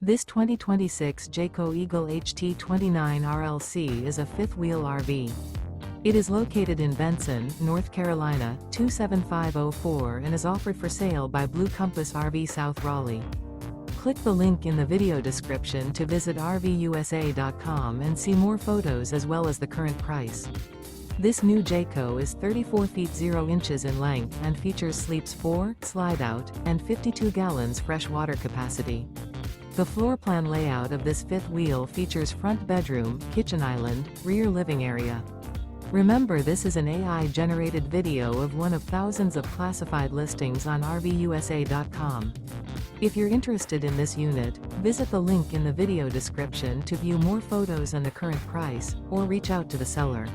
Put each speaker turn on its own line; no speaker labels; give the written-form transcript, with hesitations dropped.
This 2026 Jayco Eagle HT 29 RLC is a fifth-wheel RV. It is located in Benson, North Carolina, 27504 and is offered for sale by Blue Compass RV South Raleigh. Click the link in the video description to visit RVUSA.com and see more photos as well as the current price. This new Jayco is 34 feet 0 inches in length and features sleeps 4, slide-out, and 52 gallons fresh water capacity. The floor plan layout of this fifth wheel features front bedroom, kitchen island, rear living area. Remember, this is an AI-generated video of one of thousands of classified listings on RVUSA.com. If you're interested in this unit, visit the link in the video description to view more photos and the current price, or reach out to the seller.